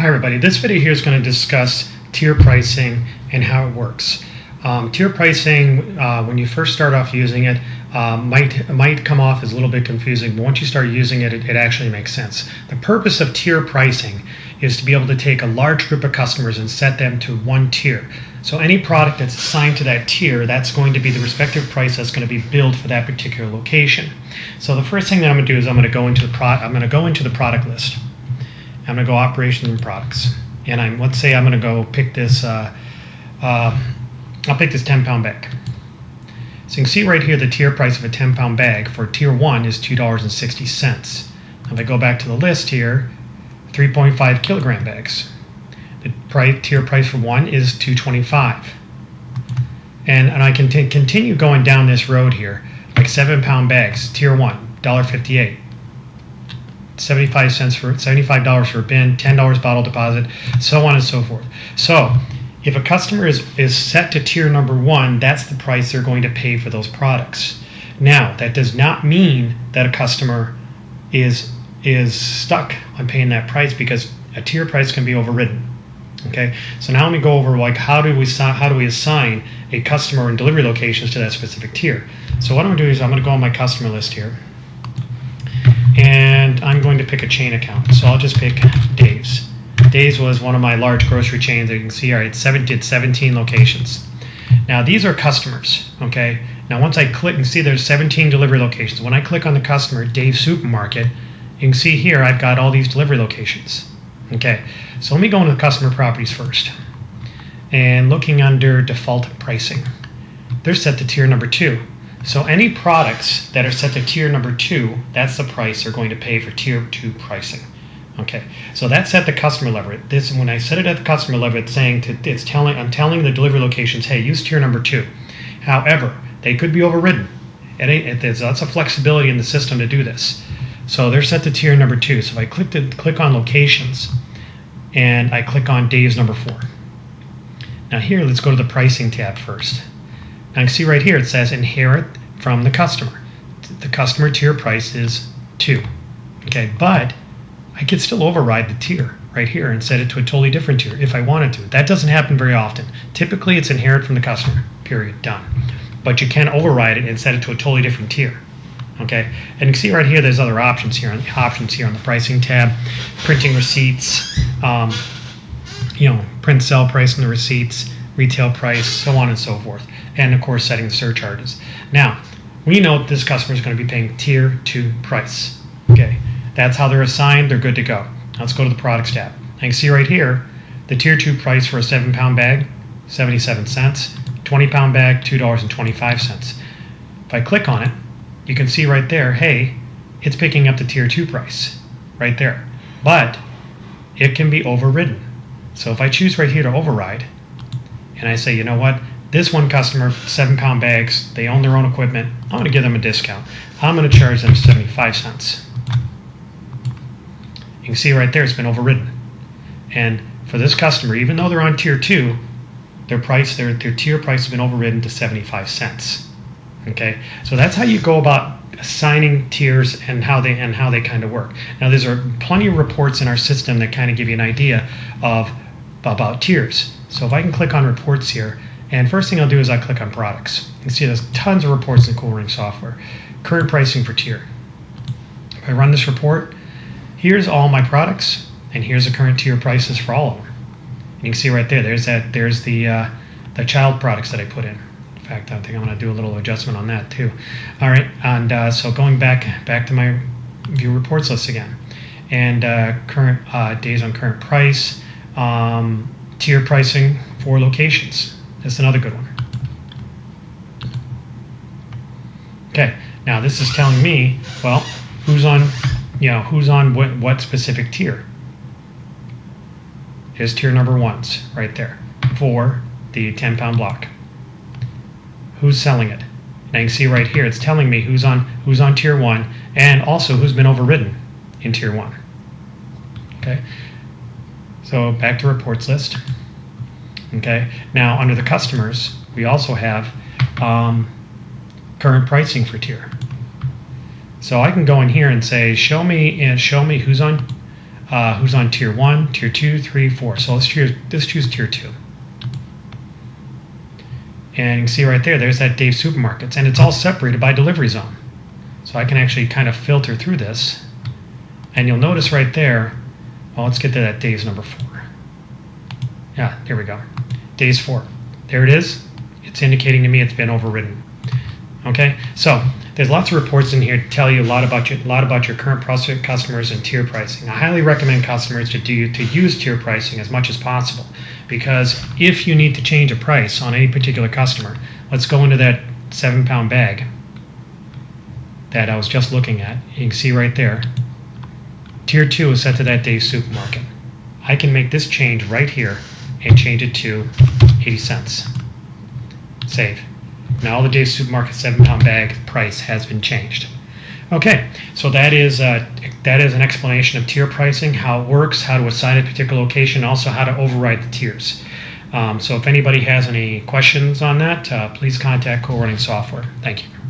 Hi everybody, this video here is going to discuss tier pricing and how it works. Tier pricing, when you first start off using it, might come off as a little bit confusing, but once you start using it, it actually makes sense. The purpose of tier pricing is to be able to take a large group of customers and set them to one tier. So any product that's assigned to that tier, that's going to be the respective price that's going to be billed for that particular location. So the first thing that I'm going to do is I'm going to go into the product list. I'm going to go operations and products, and let's say I'm going to go pick this. I'll pick this 10-pound bag. So you can see right here the tier price of a 10-pound bag for tier 1 is $2.60. If I go back to the list here, 3.5 kilogram bags. The tier price for 1 is $2.25. And I can continue going down this road here, like 7-pound bags, tier 1, $1.58. $75 for a bin, $10 bottle deposit, so on and so forth. So if a customer is set to tier number 1, that's the price they're going to pay for those products. Now, that does not mean that a customer is stuck on paying that price, because a tier price can be overridden. Okay, so now let me go over like how do we assign a customer and delivery locations to that specific tier. So what I'm going to do is I'm going to go on my customer list here, and I'm going to pick a chain account. So I'll just pick Dave's. Dave's was one of my large grocery chains that you can see here. It's 17 locations. Now these are customers, okay? Now once I click, you can see there's 17 delivery locations. When I click on the customer, Dave's Supermarket, you can see here I've got all these delivery locations. Okay, so let me go into the customer properties first. And looking under default pricing, they're set to tier number 2. So any products that are set to tier number 2, that's the price they're going to pay for tier 2 pricing. Okay, so that's at the customer level. When I set it at the customer level, I'm telling the delivery locations, hey, use tier number 2. However, they could be overridden. There's lots of flexibility in the system to do this. So they're set to tier number 2. So if I click on locations, and I click on Dave's number 4. Now here, let's go to the pricing tab first. Now you can see right here it says inherit from the customer. The customer tier price is 2. Okay, but I could still override the tier right here and set it to a totally different tier if I wanted to. That doesn't happen very often. Typically it's inherit from the customer, period, done. But you can override it and set it to a totally different tier. Okay, and you can see right here there's other options here on the pricing tab, printing receipts, print sell price in the receipts, retail price, so on and so forth, and of course setting the surcharges. Now we know that this customer is going to be paying tier 2 price. Okay, that's how they're assigned. They're good to go. Let's go to the products tab. You can see right here the tier 2 price for a 7-pound bag, 77 cents. 20-pound bag, $2.25. If I click on it, you can see right there, hey, it's picking up the tier 2 price right there, but it can be overridden. So if I choose right here to override, and I say, you know what, this one customer, 7-pound bags, they own their own equipment, I'm going to give them a discount. I'm going to charge them 75 cents. You can see right there it's been overridden. And for this customer, even though they're on tier 2, their tier price has been overridden to 75 cents. Okay, so that's how you go about assigning tiers and how they kind of work. Now there's plenty of reports in our system that kind of give you an idea about tiers. So if I can click on reports here, and first thing I'll do is I click on products. You can see there's tons of reports in Cool Running software. Current pricing for tier. If I run this report, here's all my products, and here's the current tier prices for all of them. And you can see right there, there's the child products that I put in. In fact, I think I'm going to do a little adjustment on that too. All right, and so going back to my view reports list again, and current days on current price, tier pricing for locations. That's another good one. Okay, now this is telling me, well, who's on what specific tier. Here's tier number 1's right there for the 10-pound block. Who's selling it? And I can see right here it's telling me who's on tier 1 and also who's been overridden in tier 1. Okay, so back to reports list. Okay, now under the customers we also have current pricing for tier. So I can go in here and say, show me who's on who's on tier 1, tier 2, 3, 4. So let's choose tier 2. And you can see right there, there's that Dave's Supermarkets. And it's all separated by delivery zone. So I can actually kind of filter through this. And you'll notice right there, well, let's get to that Dave's number 4. Yeah, there we go. Days 4. There it is. It's indicating to me it's been overridden. Okay, so there's lots of reports in here to tell you a lot about your current customers and tier pricing. I highly recommend customers to use tier pricing as much as possible, because if you need to change a price on any particular customer, let's go into that 7-pound bag that I was just looking at. You can see right there. Tier 2 is set to that Dave's Supermarket. I can make this change right here and change it to 80 cents. Save. Now the Dave's Supermarket 7-pound bag price has been changed. Okay, so that is an explanation of tier pricing, how it works, how to assign a particular location, also how to override the tiers. So if anybody has any questions on that, please contact Co Running Software. Thank you.